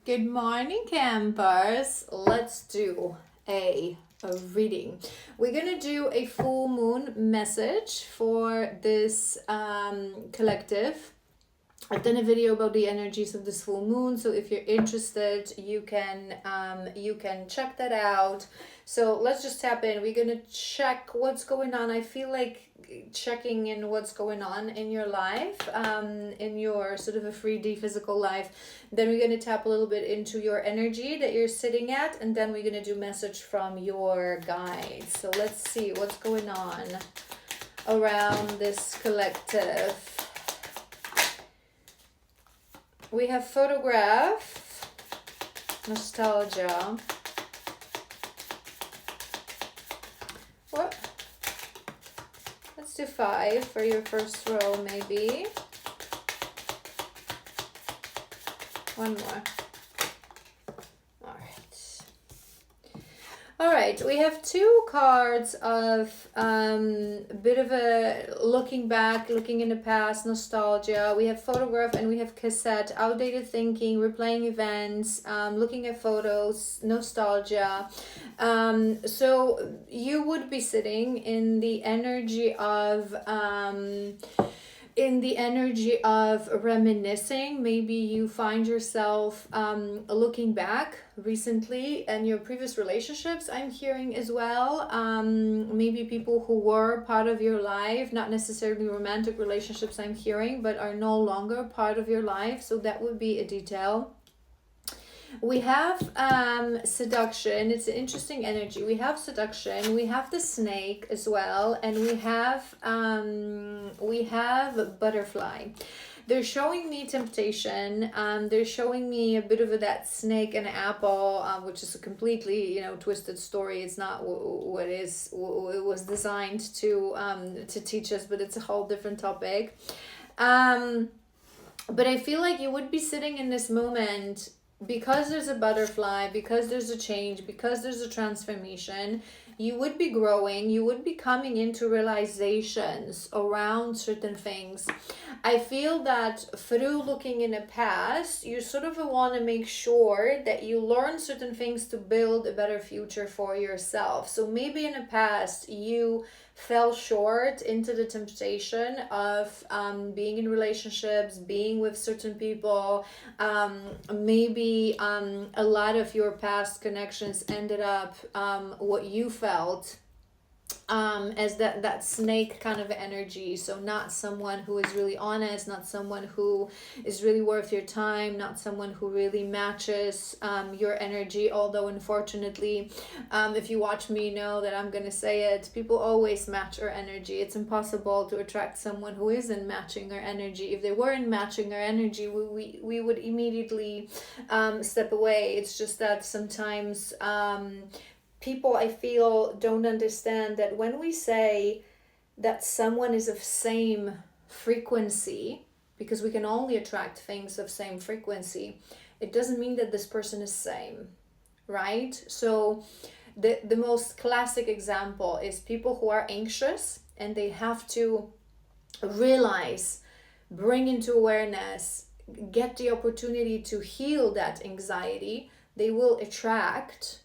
Good morning, campers. Let's do a reading. We're gonna do a full moon message for this collective. I've done a video about the energies of this full moon, so if you're interested, you can check that out. So let's just tap in. We're gonna check what's going on. I feel like checking in what's going on in your life, in your sort of a 3D physical life. Then we're gonna tap a little bit into your energy that you're sitting at, and then we're gonna do message from your guides. So let's see what's going on around this collective. We have photograph, nostalgia. What? Let's do 5 for your first row, maybe. One more. All right, we have 2 cards of a bit of a looking back, looking in the past, nostalgia. We have photograph and we have cassette, outdated thinking, replaying events, looking at photos, nostalgia. So you would be sitting in the energy of reminiscing. Maybe you find yourself looking back recently and your previous relationships, I'm hearing as well. Maybe people who were part of your life, not necessarily romantic relationships, I'm hearing, but are no longer part of your life. So that would be a detail. We have seduction. It's an interesting energy. We have seduction. We have the snake as well, and we have butterfly. They're showing me temptation. They're showing me a bit of that snake and apple, which is a completely twisted story. It's not what it was designed to teach us, but it's a whole different topic. But I feel like you would be sitting in this moment. Because there's a butterfly, because there's a change, because there's a transformation, you would be growing, you would be coming into realizations around certain things. I feel that through looking in the past, you sort of want to make sure that you learn certain things to build a better future for yourself. So maybe in the past, you fell short into the temptation of being in relationships, being with certain people. Maybe a lot of your past connections ended up what you felt as that snake kind of energy. So not someone who is really honest, not someone who is really worth your time, not someone who really matches your energy. Although unfortunately, if you watch me, you know that I'm gonna say it, people always match our energy. It's impossible to attract someone who isn't matching our energy. If they weren't matching our energy, we would immediately step away. It's just that sometimes people, I feel, don't understand that when we say that someone is of same frequency, because we can only attract things of same frequency, it doesn't mean that this person is same, right? So the most classic example is people who are anxious and they have to realize, bring into awareness, get the opportunity to heal that anxiety. They will attract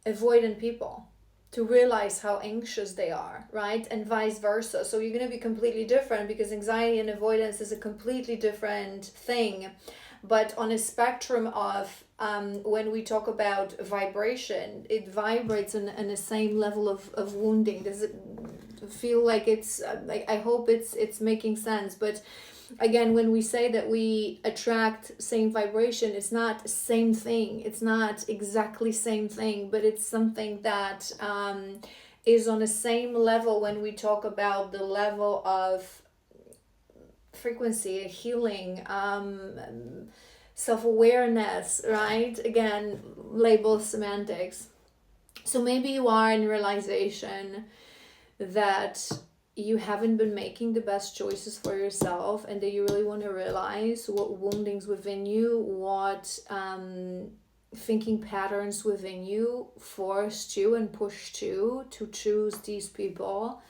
avoidant people to realize how anxious they are, right? And vice versa. So you're going to be completely different because anxiety and avoidance is a completely different thing. But on a spectrum of when we talk about vibration, it vibrates in the same level of wounding. Does it feel like it's I hope it's making sense? But again, when we say that we attract same vibration, it's not same thing. It's not exactly same thing, but it's something that is on the same level when we talk about the level of frequency, healing, self-awareness, right? Again, label semantics. So maybe you are in realization that you haven't been making the best choices for yourself, and that you really want to realize what woundings within you, what thinking patterns within you forced you and pushed you to choose these people.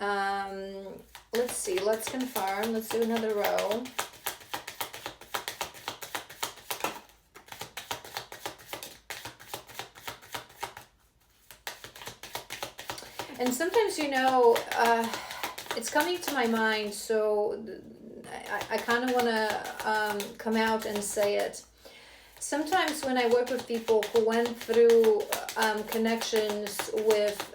Let's see, let's confirm, let's do another row. And sometimes, it's coming to my mind, so I kind of want to come out and say it. Sometimes when I work with people who went through connections with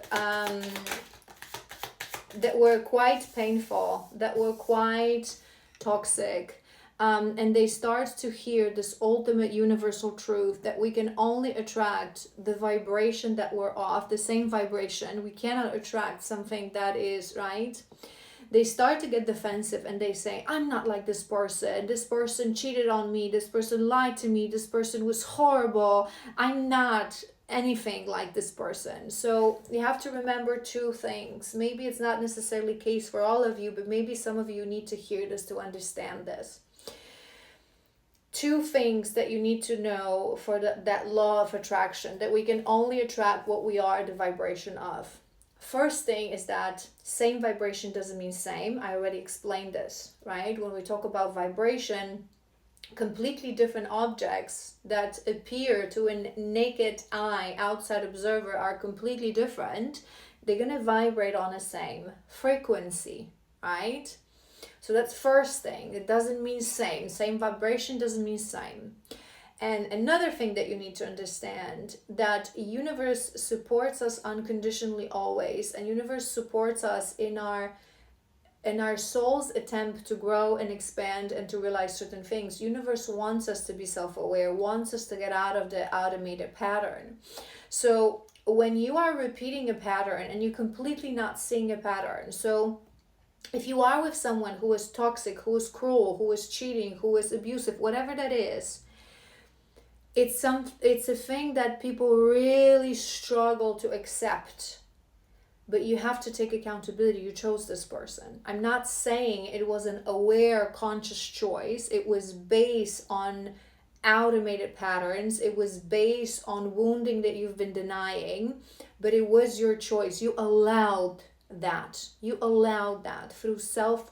that were quite painful, that were quite toxic, and they start to hear this ultimate universal truth that we can only attract the vibration that we're off, the same vibration. We cannot attract something that is right. They start to get defensive and they say, I'm not like this person cheated on me, this person lied to me, this person was horrible, I'm not anything like this person. So you have to remember two things. Maybe it's not necessarily the case for all of you, but maybe some of you need to hear this to understand this. Two things that you need to know for that law of attraction, that we can only attract what we are the vibration of. First thing is that same vibration doesn't mean same. I already explained this, right? When we talk about vibration, completely different objects that appear to a naked eye, outside observer, are completely different. They're going to vibrate on the same frequency, right? So that's first thing. It doesn't mean same. Same vibration doesn't mean same. And another thing that you need to understand, that universe supports us unconditionally always, and universe supports us in our soul's attempt to grow and expand and to realize certain things. Universe wants us to be self-aware, wants us to get out of the automated pattern. So when you are repeating a pattern and you're completely not seeing a pattern, so if you are with someone who is toxic, who is cruel, who is cheating, who is abusive, whatever that is, it's a thing that people really struggle to accept. But you have to take accountability. You chose this person. I'm not saying it was an aware, conscious choice. It was based on automated patterns. It was based on wounding that you've been denying. But it was your choice. You allowed that. You allowed that through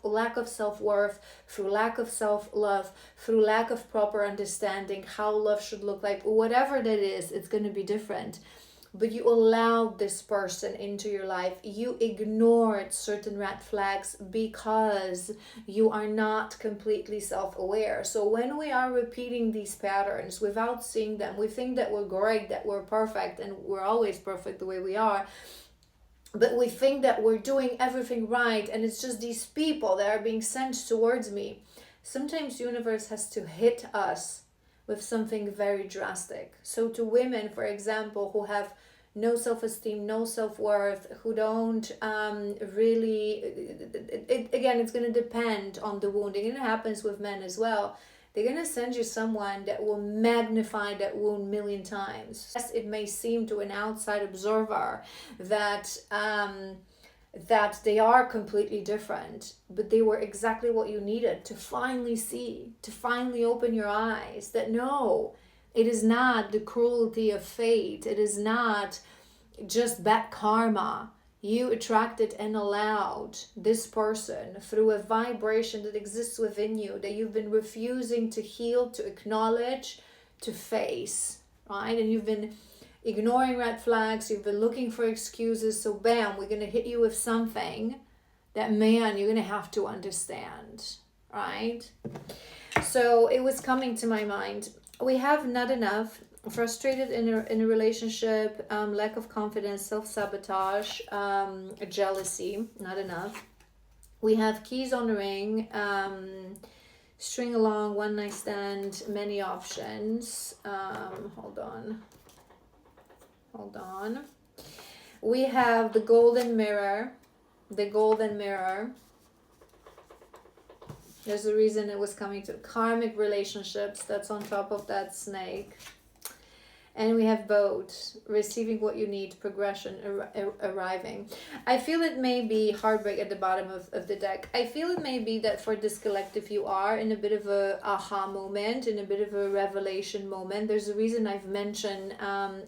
lack of self-worth, through lack of self-love, through lack of proper understanding how love should look like. Whatever that is, it's going to be different. But you allowed this person into your life. You ignored certain red flags because you are not completely self-aware. So when we are repeating these patterns without seeing them, we think that we're great, that we're perfect, and we're always perfect the way we are. But we think that we're doing everything right, and it's just these people that are being sent towards me. Sometimes the universe has to hit us with something very drastic. So to women, for example, who have no self-esteem, no self-worth, who don't really, again, it's going to depend on the wounding. And it happens with men as well. They're going to send you someone that will magnify that wound 1,000,000 times. Yes, it may seem to an outside observer that they are completely different, but they were exactly what you needed to finally see, to finally open your eyes that no, it is not the cruelty of fate. It is not just bad karma. You attracted and allowed this person through a vibration that exists within you that you've been refusing to heal, to acknowledge, to face, right? And you've been ignoring red flags, you've been looking for excuses, so bam, we're going to hit you with something that, man, you're going to have to understand, right? So it was coming to my mind. We have not enough, frustrated in a relationship, lack of confidence, self-sabotage, jealousy, not enough. We have keys on the ring, string along, one night stand, many options. Hold on. We have the golden mirror. There's a reason it was coming to karmic relationships. That's on top of that snake. And we have both, receiving what you need, progression, arriving. I feel it may be heartbreak at the bottom of the deck. I feel it may be that for this collective you are in a bit of a aha moment, in a bit of a revelation moment. There's a reason I've mentioned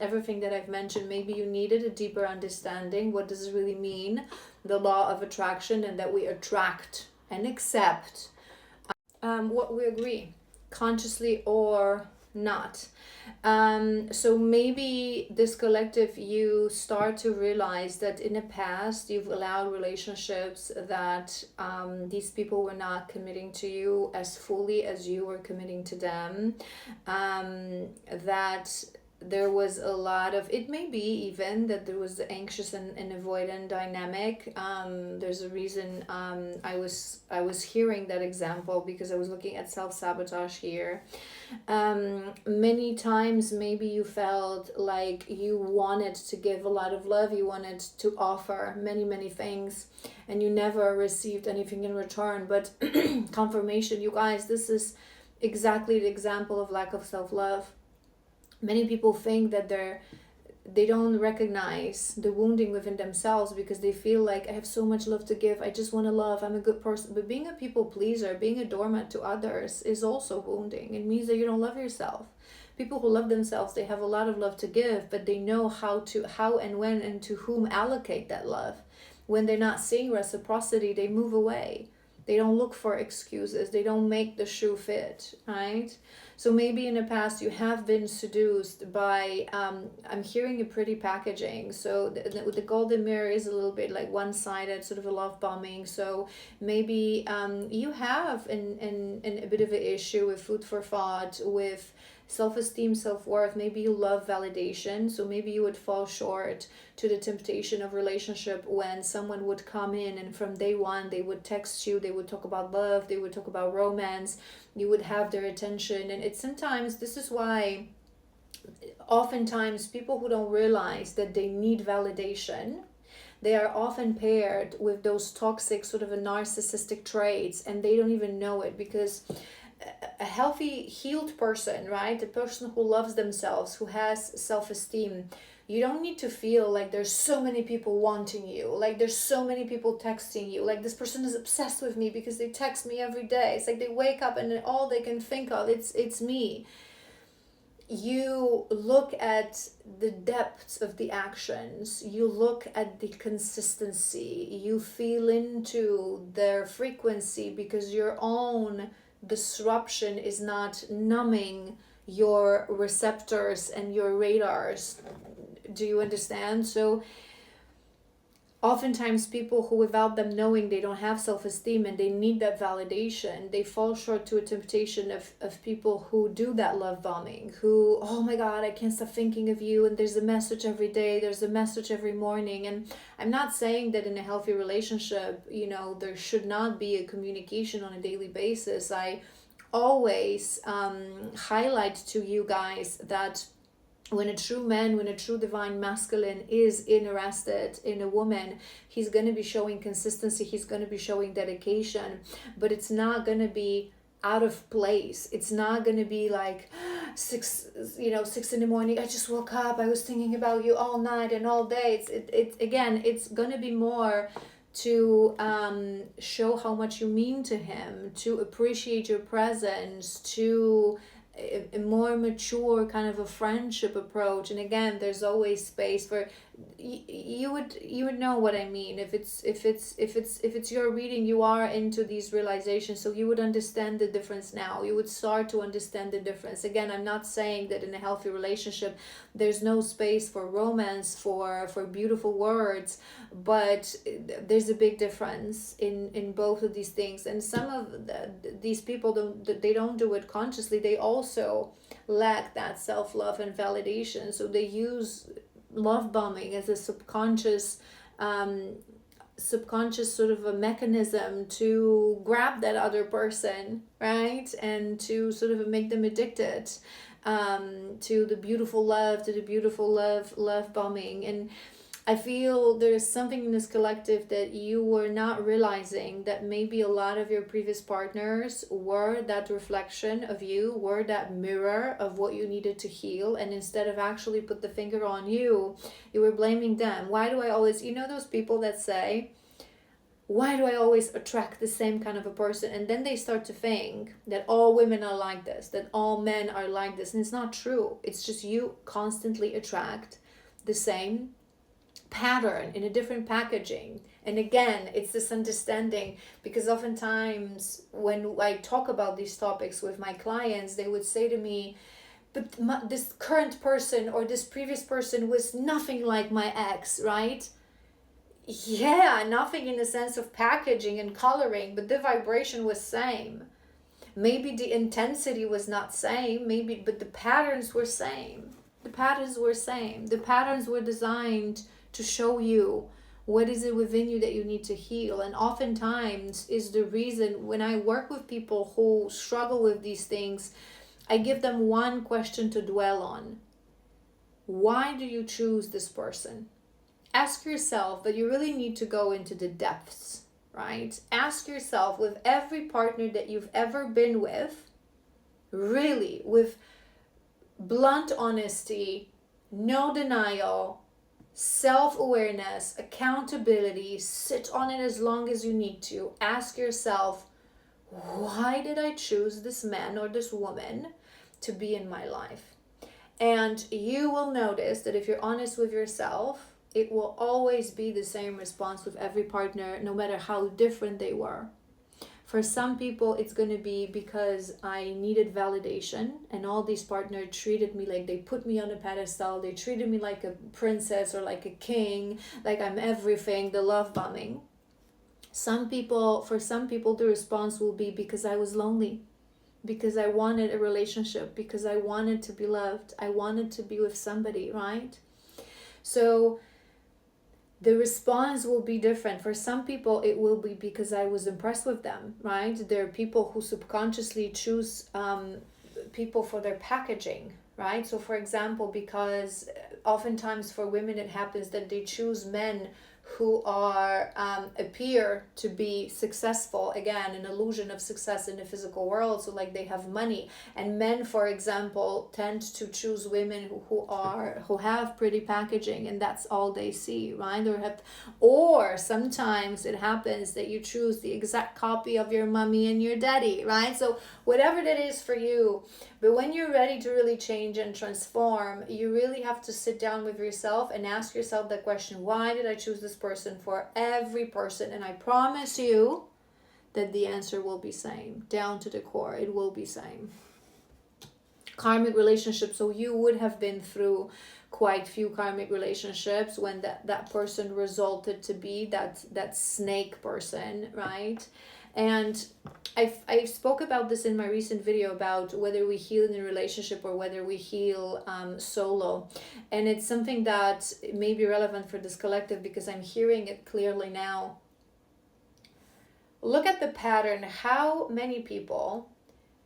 everything that I've mentioned. Maybe you needed a deeper understanding. What does it really mean? The law of attraction, and that we attract and accept what we agree, consciously or not. So maybe this collective, you start to realize that in the past you've allowed relationships that these people were not committing to you as fully as you were committing to them. That there was a lot of, it may be even that there was the anxious and avoidant dynamic. There's a reason I was hearing that example because I was looking at self-sabotage here. Many times maybe you felt like you wanted to give a lot of love, you wanted to offer many things, and you never received anything in return. But confirmation, you guys, this is exactly the example of lack of self-love. Many people think that they don't recognize the wounding within themselves because they feel like, I have so much love to give, I just want to love, I'm a good person. But being a people pleaser, being a doormat to others is also wounding. It means that you don't love yourself. People who love themselves, they have a lot of love to give, but they know how and when and to whom allocate that love. When they're not seeing reciprocity, they move away. They don't look for excuses. They don't make the shoe fit, right? So maybe in the past you have been seduced by, I'm hearing a pretty packaging. So the golden mirror is a little bit like one-sided, sort of a love bombing. So maybe you have in a bit of an issue with food for thought, with self-esteem, self-worth. Maybe you love validation, so maybe you would fall short to the temptation of relationship when someone would come in and from day one they would text you, they would talk about love, they would talk about romance, you would have their attention. And it's sometimes, this is why oftentimes people who don't realize that they need validation, they are often paired with those toxic sort of a narcissistic traits, and they don't even know it. Because a healthy, healed person, right, a person who loves themselves, who has self-esteem, you don't need to feel like there's so many people wanting you, like there's so many people texting you, like this person is obsessed with me because they text me every day. It's like they wake up and all they can think of, it's me. You look at the depths of the actions, you look at the consistency, you feel into their frequency, because your own disruption is not numbing your receptors and your radars. Do you understand? So oftentimes people who, without them knowing, they don't have self-esteem and they need that validation, they fall short to a temptation of people who do that love bombing, who, oh my God, I can't stop thinking of you, and there's a message every day, there's a message every morning. And I'm not saying that in a healthy relationship, there should not be a communication on a daily basis. I always highlight to you guys that when a true man, when a true divine masculine is interested in a woman, he's going to be showing consistency, he's going to be showing dedication, but it's not going to be out of place. It's not going to be like 6 in the morning, I just woke up, I was thinking about you all night and all day. It's going to be more to show how much you mean to him, to appreciate your presence, to a more mature kind of a friendship approach. And again, there's always space for you would know what I mean. If it's your reading, you are into these realizations, so you would understand the difference now. You would start to understand the difference. Again, I'm not saying that in a healthy relationship there's no space for romance, for beautiful words, but there's a big difference in both of these things. And some of these people don't do it consciously. They also lack that self-love and validation, so they use love bombing as a subconscious sort of a mechanism to grab that other person, right, and to sort of make them addicted to the beautiful love bombing. And I feel there's something in this collective that you were not realizing, that maybe a lot of your previous partners were that reflection of you, were that mirror of what you needed to heal. And instead of actually put the finger on you, you were blaming them. Why do I always, those people that say, why do I always attract the same kind of a person? And then they start to think that all women are like this, that all men are like this. And it's not true. It's just you constantly attract the same pattern in a different packaging. And again, it's this understanding, because oftentimes when I talk about these topics with my clients, they would say to me, but this current person or this previous person was nothing like my ex, right? Yeah, nothing in the sense of packaging and coloring, but the vibration was same. Maybe the intensity was not same, maybe, but the patterns were same. The patterns were same. The patterns were designed to show you what is it within you that you need to heal. And oftentimes is the reason when I work with people who struggle with these things, I give them one question to dwell on. Why do you choose this person? Ask yourself, but you really need to go into the depths, right? Ask yourself, with every partner that you've ever been with, really with blunt honesty, no denial, self-awareness, accountability, sit on it as long as you need to. Ask yourself, why did I choose this man or this woman to be in my life? And you will notice that if you're honest with yourself, it will always be the same response with every partner, no matter how different they were. For some people, it's going to be because I needed validation, and all these partners treated me like they put me on a pedestal. They treated me like a princess or like a king, like I'm everything, the love bombing. For some people, the response will be because I was lonely, because I wanted a relationship, because I wanted to be loved. I wanted to be with somebody, right? So the response will be different. For some people, it will be because I was impressed with them, right? There are people who subconsciously choose people for their packaging, right? So for example, because oftentimes for women, it happens that they choose men who are appear to be successful, again an illusion of success in the physical world, so like they have money. And men, for example, tend to choose women who have pretty packaging, and that's all they see, right? Or sometimes it happens that you choose the exact copy of your mommy and your daddy, right? So whatever that is for you. But when you're ready to really change and transform, you really have to sit down with yourself and ask yourself the question, why did I choose this person? For every person. And I promise you that the answer will be same. Down to the core, it will be same. Karmic relationships. So you would have been through quite few karmic relationships when that person resulted to be that snake person, right? And I spoke about this in my recent video about whether we heal in a relationship or whether we heal solo. And it's something that may be relevant for this collective because I'm hearing it clearly now. Look at the pattern. How many people,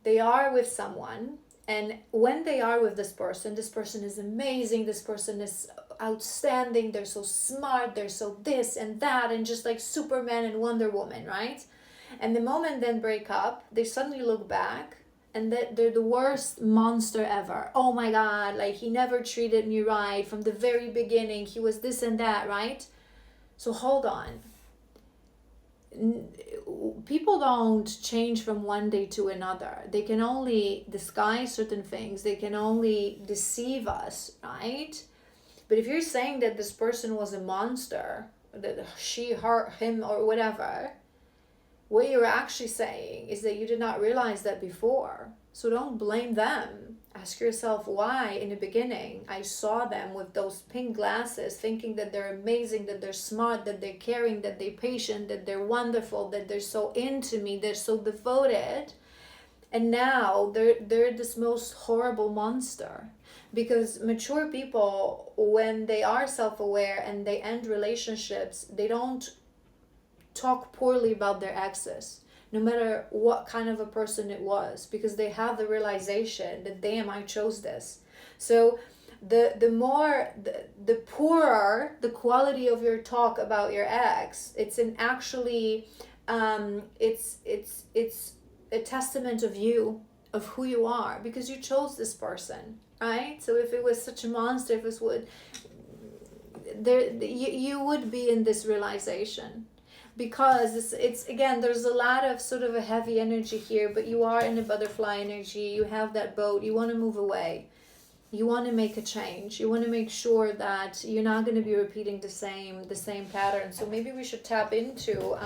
they are with someone, and when they are with this person is amazing, this person is outstanding, they're so smart, they're so this and that, and just like Superman and Wonder Woman, right? And the moment then break up, they suddenly look back and they're the worst monster ever. Oh my God, like he never treated me right from the very beginning. He was this and that, right? So hold on. People don't change from one day to another. They can only disguise certain things. They can only deceive us, right? But if you're saying that this person was a monster, that she, her, him, or whatever, what you're actually saying is that you did not realize that before. So don't blame them. Ask yourself why in the beginning I saw them with those pink glasses thinking that they're amazing, that they're smart, that they're caring, that they're patient, that they're wonderful, that they're so into me, they're so devoted. And now they're this most horrible monster. Because mature people, when they are self-aware and they end relationships, they don't talk poorly about their exes, no matter what kind of a person it was, because they have the realization that damn, I chose this. So the poorer the quality of your talk about your ex, it's a testament of you, of who you are, because you chose this person, right? So if it was such a monster, if it would there you would be in this realization. Because it's again, there's a lot of sort of a heavy energy here, but you are in a butterfly energy. You have that boat. You want to move away. You want to make a change. You want to make sure that you're not going to be repeating the same pattern. So maybe we should tap into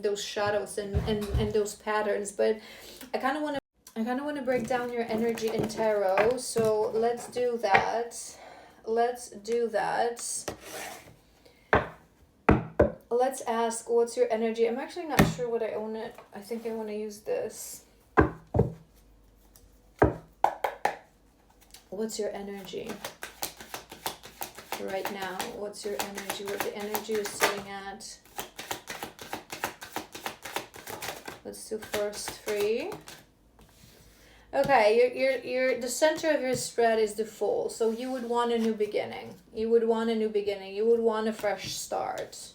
those shadows and those patterns. But I kind of want to I kind of want to break down your energy in tarot, so let's do that. Let's do that. Let's ask, what's your energy? I'm actually not sure what I own it. I think I want to use this. What's your energy right now? What's your energy? What the energy is sitting at? Let's do first 3. Okay, you're the center of your spread is the Fool. So you would want a new beginning. You would want a new beginning. You would want a fresh start.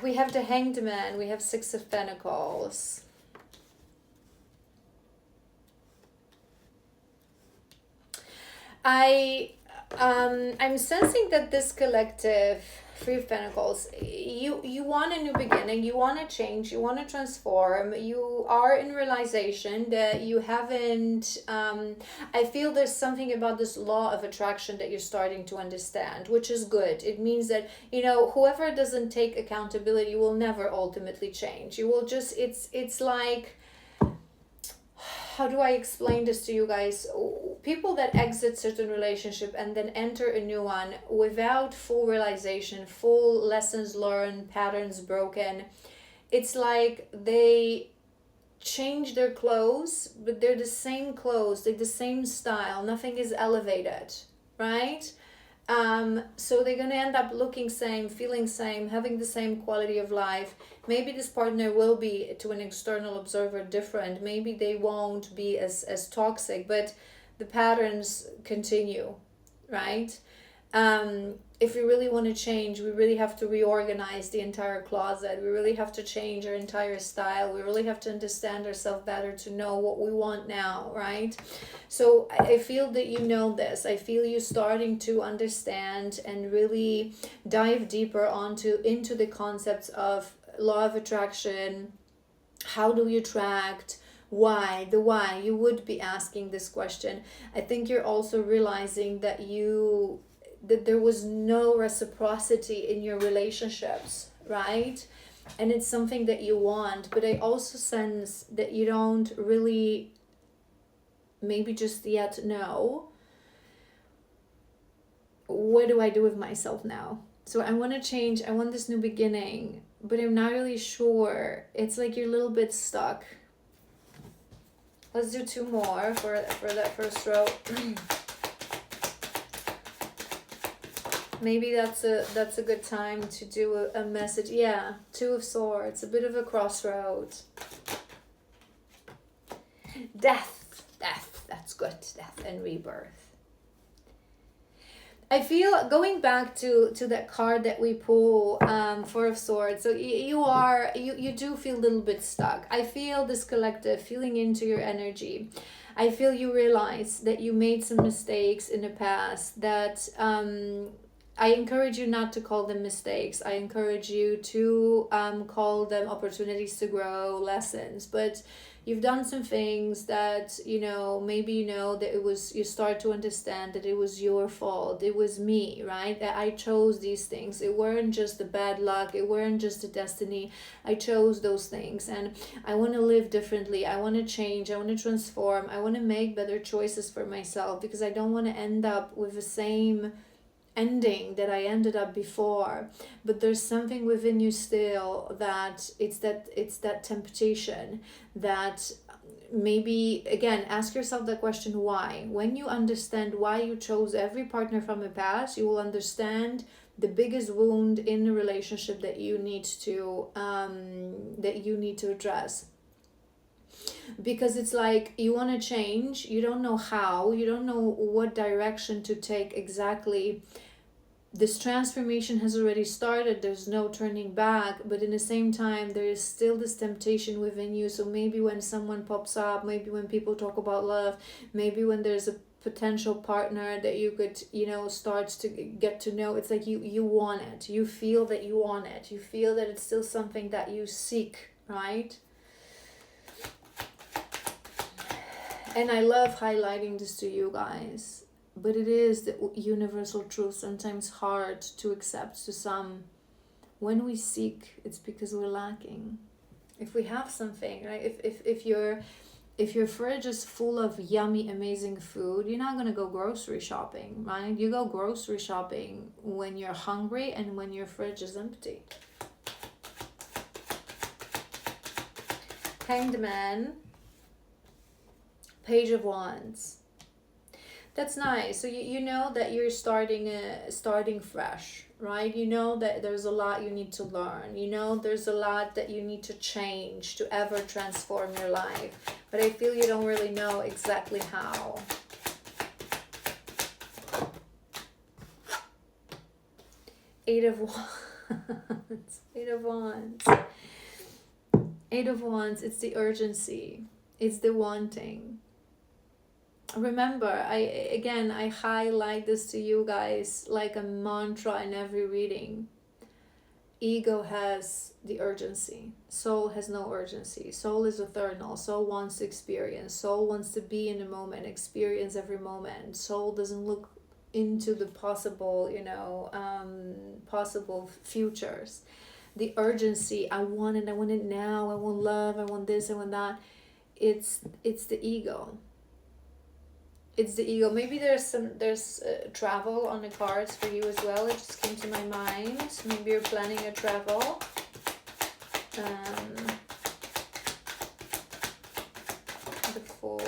We have the Hanged Man. We have 6 of Pentacles. I'm sensing that this collective, 3 of Pentacles, you want a new beginning, you want to change, you want to transform, you are in realization that you haven't, I feel there's something about this law of attraction that you're starting to understand, which is good. It means that, you know, whoever doesn't take accountability will never ultimately change. You will just, it's like, how do I explain this to you guys? People that exit certain relationship and then enter a new one without full realization, full lessons learned, patterns broken, it's like they change their clothes, but they're the same clothes, they're the same style, nothing is elevated, right? So they're going to end up looking same, feeling same, having the same quality of life. Maybe this partner will be, to an external observer, different. Maybe they won't be as toxic, but the patterns continue, right? If we really want to change, we really have to reorganize the entire closet. We really have to change our entire style. We really have to understand ourselves better to know what we want now, right? So I feel that you know this. I feel you starting to understand and really dive deeper into the concepts of law of attraction. How do we attract? Why? The why. You would be asking this question. I think you're also realizing that there was no reciprocity in your relationships, right? And it's something that you want, but I also sense that you don't really maybe just yet know, what do I do with myself now? So I want to change, I want this new beginning, but I'm not really sure. It's like you're a little bit stuck. Let's do 2 more for that first row. Maybe that's a good time to do a message. Yeah, 2 of Swords, a bit of a crossroad. Death, that's good. Death and rebirth. I feel, going back to that card that we pull, 4 of Swords, so you do feel a little bit stuck. I feel this collective feeling into your energy. I feel you realize that you made some mistakes in the past, that I encourage you not to call them mistakes. I encourage you to call them opportunities to grow, lessons. But you've done some things that, you know, maybe you know that you start to understand that it was your fault. It was me, right? That I chose these things. It weren't just the bad luck. It weren't just the destiny. I chose those things, and I want to live differently. I want to change. I want to transform. I want to make better choices for myself, because I don't want to end up with the same ending that I ended up before. But there's something within you still that it's that temptation that maybe, again, ask yourself the question, why? When you understand why you chose every partner from the past, you will understand the biggest wound in the relationship that you need to address. Because it's like you want to change, you don't know how, you don't know what direction to take exactly. This transformation has already started, there's no turning back, but in the same time there is still this temptation within you. So maybe when someone pops up, maybe when people talk about love, maybe when there's a potential partner that you could, you know, start to get to know, it's like you want it, you feel that you want it, you feel that it's still something that you seek, right? And I love highlighting this to you guys, but it is the universal truth, sometimes hard to accept to some. When we seek, it's because we're lacking. If we have something, right? If your fridge is full of yummy, amazing food, you're not gonna go grocery shopping, right? You go grocery shopping when you're hungry and when your fridge is empty. Hanged Man, Page of Wands. That's nice. So you know that you're starting fresh, right? You know that there's a lot you need to learn. You know there's a lot that you need to change to ever transform your life. But I feel you don't really know exactly how. Eight of Wands. Eight of Wands. Eight of Wands, it's the urgency. It's the wanting. Remember, I highlight this to you guys like a mantra in every reading. Ego has the urgency. Soul has no urgency. Soul is eternal. Soul wants to experience. Soul wants to be in the moment, experience every moment. Soul doesn't look into the possible, possible futures. The urgency, I want it now, I want love, I want this, I want that. It's the ego. It's the ego. Maybe there's travel on the cards for you as well. It just came to my mind. Maybe you're planning a travel. The Fool.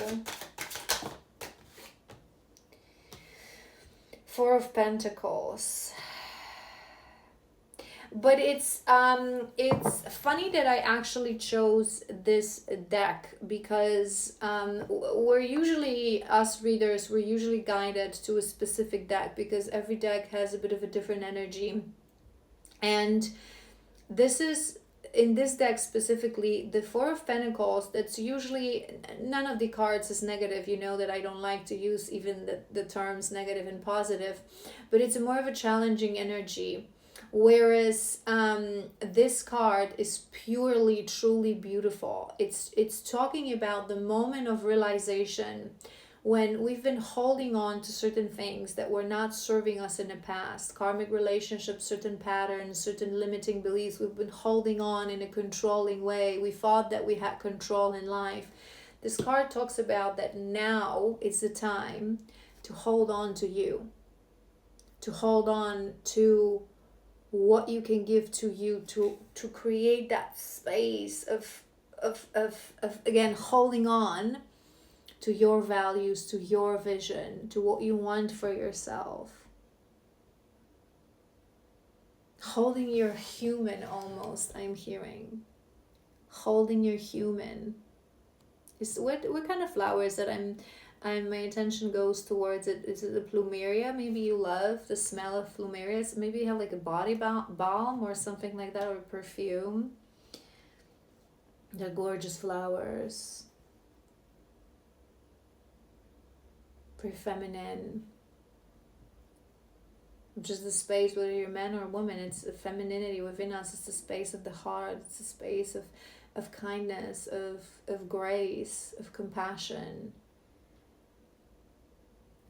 Four of Pentacles. But it's funny that I actually chose this deck because we're usually, us readers, we're usually guided to a specific deck because every deck has a bit of a different energy. And this is, in this deck specifically, the Four of Pentacles, that's usually, none of the cards is negative. You know that I don't like to use even the terms negative and positive, but it's more of a challenging energy. Whereas this card is purely, truly beautiful. It's talking about the moment of realization when we've been holding on to certain things that were not serving us in the past, karmic relationships, certain patterns, certain limiting beliefs. We've been holding on in a controlling way. We thought that we had control in life. This card talks about that now is the time to hold on to you, to hold on to what you can give to you, to create that space of again holding on to your values, to your vision, to what you want for yourself. Holding your human, almost, I'm hearing. Holding your human. Is what kind of flowers that my attention goes towards it? Is it the plumeria? Maybe you love the smell of plumeria. Maybe you have like a body balm or something like that, or perfume. They're gorgeous flowers. Very feminine. Which is the space, whether you're man or woman, it's a femininity within us. It's the space of the heart. It's the space of kindness, of grace, of compassion.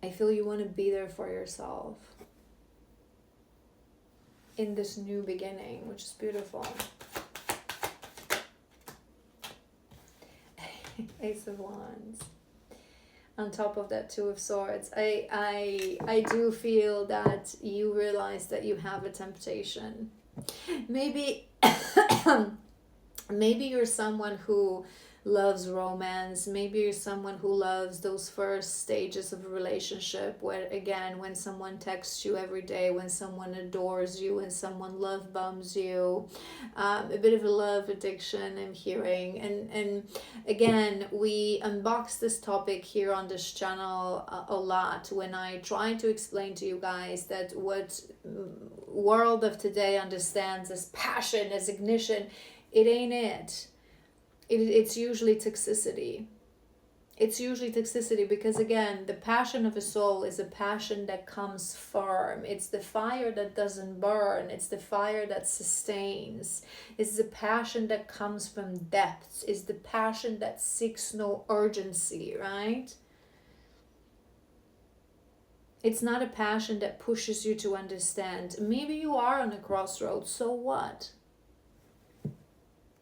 I feel you want to be there for yourself in this new beginning, which is beautiful. Ace of Wands. On top of that, Two of Swords. I do feel that you realize that you have a temptation. Maybe maybe you're someone who loves romance. Maybe you're someone who loves those first stages of a relationship where, again, when someone texts you every day, when someone adores you, when someone love bombs you, a bit of a love addiction I'm hearing. And again, we unbox this topic here on this channel a lot when I try to explain to you guys that what world of today understands as passion, as ignition, it ain't it. It's usually toxicity. It's usually toxicity because, again, the passion of a soul is a passion that comes firm. It's the fire that doesn't burn. It's the fire that sustains. It's the passion that comes from depths. It's the passion that seeks no urgency, right? It's not a passion that pushes you to understand. Maybe you are on a crossroads, so what?